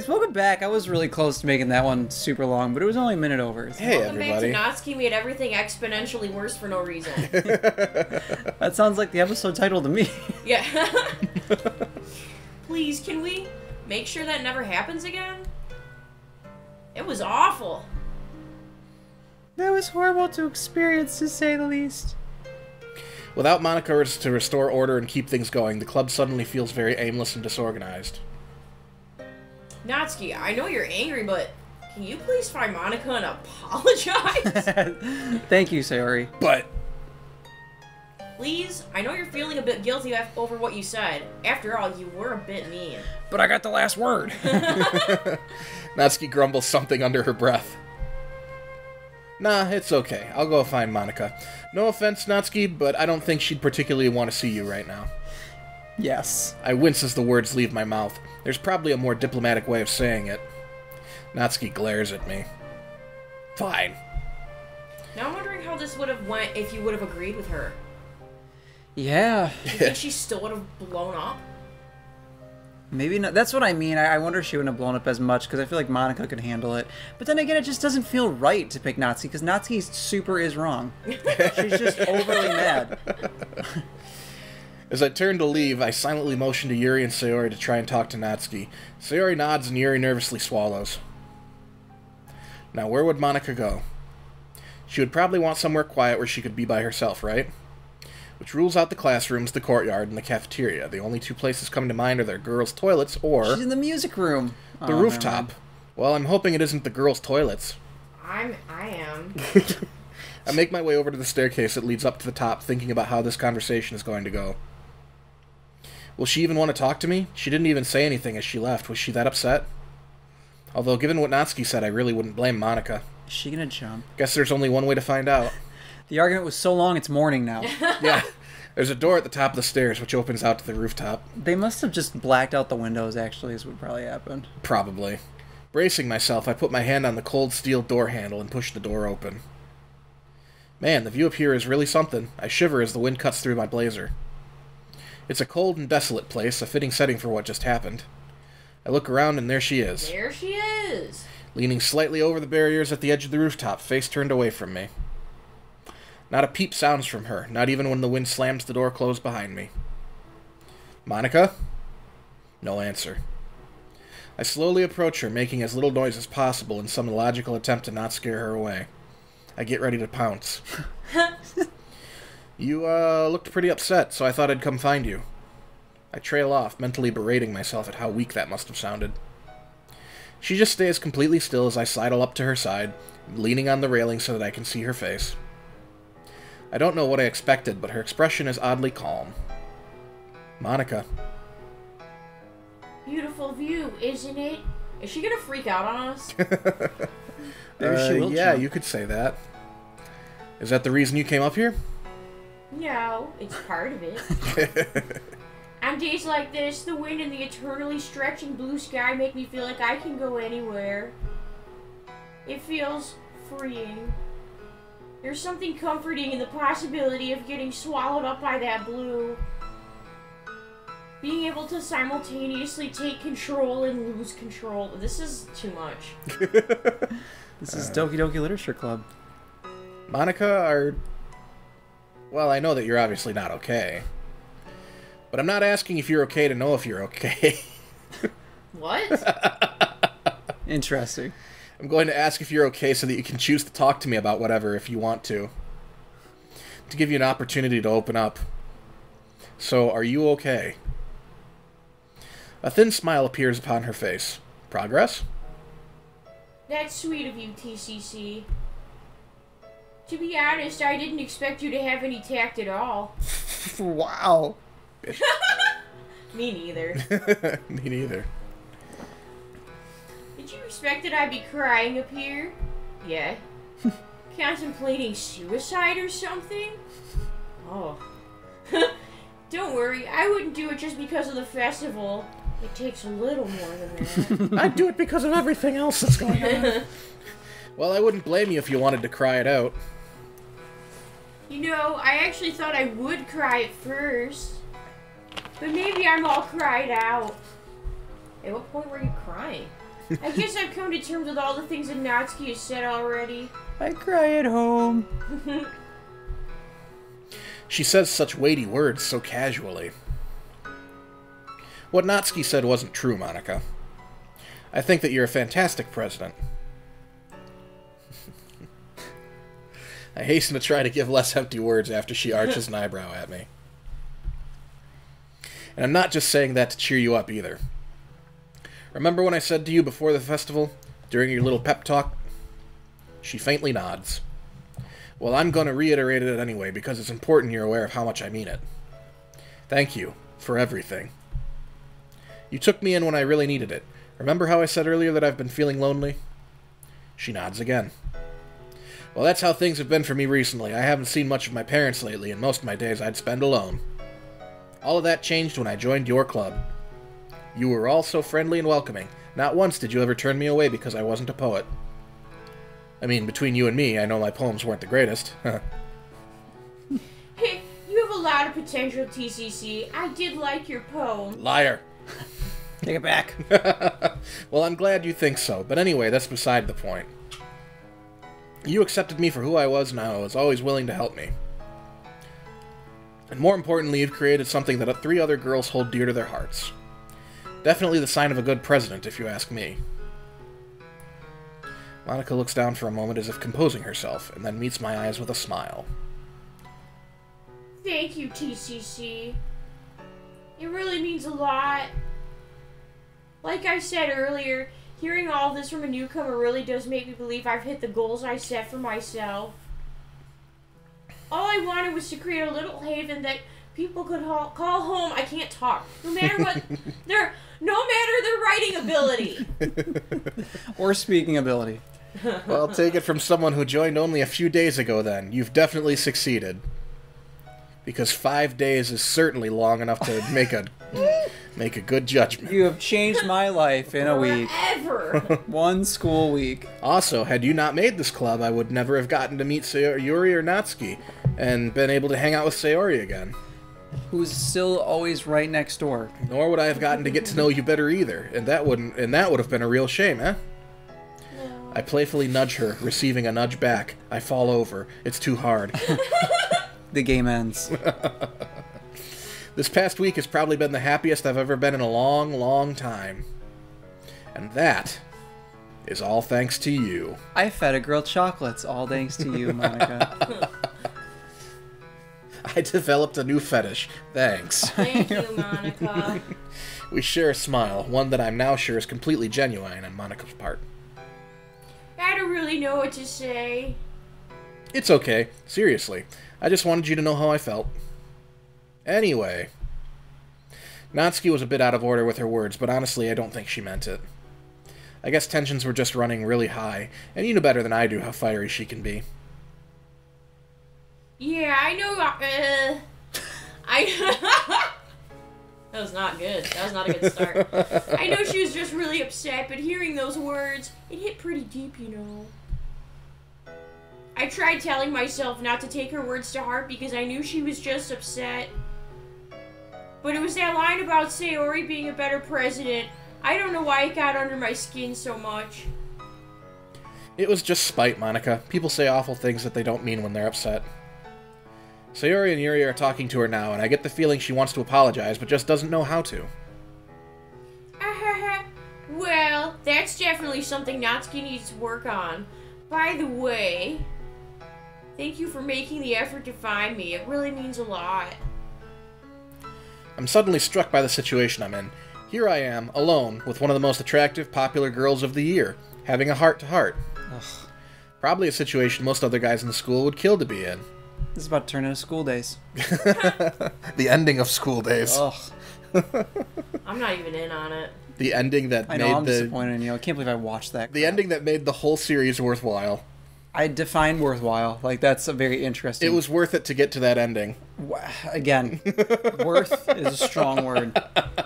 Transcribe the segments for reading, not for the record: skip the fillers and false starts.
guys, welcome back. I was really close to making that one super long, but it was only a minute over. So. Hey, welcome everybody. back to Natsuki made everything exponentially worse for no reason. That sounds like the episode title to me. Yeah. Please, can we make sure that never happens again? It was awful. That was horrible to experience, to say the least. Without Monica to restore order and keep things going, the club suddenly feels very aimless and disorganized. Natsuki, I know you're angry, but can you please find Monica and apologize? Thank you, Sayori. But... Please, I know you're feeling a bit guilty over what you said. After all, you were a bit mean. But I got the last word. Natsuki grumbles something under her breath. Nah, it's okay. I'll go find Monica. No offense, Natsuki, but I don't think she'd particularly want to see you right now. Yes. I wince as the words leave my mouth. There's probably a more diplomatic way of saying it. Natsuki glares at me. Fine. Now I'm wondering how this would have went if you would have agreed with her. Yeah. Do you think she still would have blown up? Maybe not. That's what I mean. I wonder if she wouldn't have blown up as much, because I feel like Monica could handle it. But then again, it just doesn't feel right to pick Natsuki, because Natsuki super is wrong. She's just overly mad. As I turn to leave, I silently motion to Yuri and Sayori to try and talk to Natsuki. Sayori nods and Yuri nervously swallows. Now, where would Monica go? She would probably want somewhere quiet where she could be by herself, right? Which rules out the classrooms, the courtyard, and the cafeteria. The only two places coming to mind are their girls' toilets or... She's in the music room. The rooftop. Well, I'm hoping it isn't the girls' toilets. I am. I make my way over to the staircase that leads up to the top, thinking about how this conversation is going to go. Will she even want to talk to me? She didn't even say anything as she left. Was she that upset? Although, given what Natsuki said, I really wouldn't blame Monica. Is she gonna jump? Guess there's only one way to find out. The argument was so long, it's morning now. Yeah. There's a door at the top of the stairs, which opens out to the rooftop. They must have just blacked out the windows, actually, is what probably happened. Probably. Bracing myself, I put my hand on the cold steel door handle and push the door open. Man, the view up here is really something. I shiver as the wind cuts through my blazer. It's a cold and desolate place, a fitting setting for what just happened. I look around and there she is. There she is. Leaning slightly over the barriers at the edge of the rooftop, face turned away from me. Not a peep sounds from her, not even when the wind slams the door closed behind me. Monica? No answer. I slowly approach her, making as little noise as possible in some illogical attempt to not scare her away. I get ready to pounce. You, looked pretty upset, so I thought I'd come find you. I trail off, mentally berating myself at how weak that must have sounded. She just stays completely still as I sidle up to her side, leaning on the railing so that I can see her face. I don't know what I expected, but her expression is oddly calm. Monica. Beautiful view, isn't it? Is she gonna freak out on us? Maybe she will yeah, jump. you could say that. Is that the reason you came up here? No, it's part of it. On days like this, the wind and the eternally stretching blue sky make me feel like I can go anywhere. It feels freeing. There's something comforting in the possibility of getting swallowed up by that blue. Being able to simultaneously take control and lose control. This is too much. This is Doki Doki Literature Club. Monica, well, I know that you're obviously not okay. But I'm not asking if you're okay to know if you're okay. What? Interesting. I'm going to ask if you're okay so that you can choose to talk to me about whatever if you want to. To give you an opportunity to open up. So, are you okay? A thin smile appears upon her face. Progress? That's sweet of you, TCC. To be honest, I didn't expect you to have any tact at all. Wow. Me neither. Me neither. Did you expect that I'd be crying up here? Yeah. Contemplating suicide or something? Oh. Don't worry, I wouldn't do it just because of the festival. It takes a little more than that. I'd do it because of everything else that's going on. Well, I wouldn't blame you if you wanted to cry it out. You know, I actually thought I would cry at first. But maybe I'm all cried out. At what point were you crying? I guess I've come to terms with all the things that Natsuki has said already. I cry at home. She says such weighty words so casually. What Natsuki said wasn't true, Monica. I think that you're a fantastic president. I hasten to try to give less empty words after she arches an eyebrow at me. And I'm not just saying that to cheer you up either. Remember when I said to you before the festival, during your little pep talk? She faintly nods. Well, I'm going to reiterate it anyway, because it's important you're aware of how much I mean it. Thank you for everything. You took me in when I really needed it. Remember how I said earlier that I've been feeling lonely? She nods again. Well, that's how things have been for me recently. I haven't seen much of my parents lately, and most of my days I'd spend alone. All of that changed when I joined your club. You were all so friendly and welcoming. Not once did you ever turn me away because I wasn't a poet. I mean, between you and me, I know my poems weren't the greatest. Hey, you have a lot of potential, TCC. I did like your poem. Liar. Take it back. Well, I'm glad you think so, but anyway, that's beside the point. You accepted me for who I was, and I was always willing to help me. And more importantly, you've created something that 3 other girls hold dear to their hearts. Definitely the sign of a good president, if you ask me. Monica looks down for a moment as if composing herself, and then meets my eyes with a smile. Thank you, TCC. It really means a lot. Like I said earlier, hearing all this from a newcomer really does make me believe I've hit the goals I set for myself. All I wanted was to create a little haven that people could call home. I can't talk. No matter what their writing ability. Or speaking ability. Well, take it from someone who joined only a few days ago then. You've definitely succeeded. Because 5 days is certainly long enough to make a good judgment. You have changed my life in a week. Forever. 1 school week. Also, had you not made this club, I would never have gotten to meet Sayori or Natsuki, and been able to hang out with Sayori again. Who's still always right next door. Nor would I have gotten to get to know you better either, and that would have been a real shame, eh? No. I playfully nudge her, receiving a nudge back. I fall over. It's too hard. The game ends. This past week has probably been the happiest I've ever been in a long, long time. And that is all thanks to you. I fed a girl chocolates, all thanks to you, Monica. I developed a new fetish. Thanks. Thank you, Monica. We share a smile, one that I'm now sure is completely genuine on Monica's part. I don't really know what to say. It's okay. Seriously. I just wanted you to know how I felt. Anyway. Natsuki was a bit out of order with her words, but honestly, I don't think she meant it. I guess tensions were just running really high, and you know better than I do how fiery she can be. Yeah, I know. That was not good. That was not a good start. I know she was just really upset, but hearing those words, it hit pretty deep, you know. I tried telling myself not to take her words to heart because I knew she was just upset. But it was that line about Sayori being a better president. I don't know why it got under my skin so much. It was just spite, Monica. People say awful things that they don't mean when they're upset. Sayori and Yuri are talking to her now, and I get the feeling she wants to apologize, but just doesn't know how to. Well, that's definitely something Natsuki needs to work on. By the way, thank you for making the effort to find me. It really means a lot. I'm suddenly struck by the situation I'm in. Here I am, alone, with one of the most attractive, popular girls of the year, having a heart-to-heart. Probably a situation most other guys in the school would kill to be in. This is about to turn into school days. The ending of school days. Ugh. I'm not even in on it. The ending that I know, I'm disappointed in you. I can't believe I watched that. The ending that made the whole series worthwhile. I define worthwhile. Like, that's a very interesting... It was worth it to get to that ending. Again, worth is a strong word.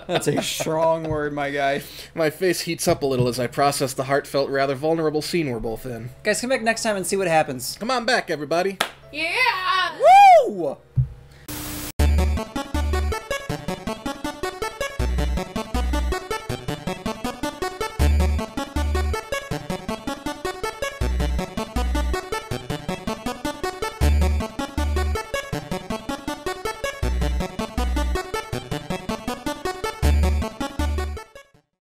That's a strong word, my guy. My face heats up a little as I process the heartfelt, rather vulnerable scene we're both in. Guys, come back next time and see what happens. Come on back, everybody. Yeah! Woo!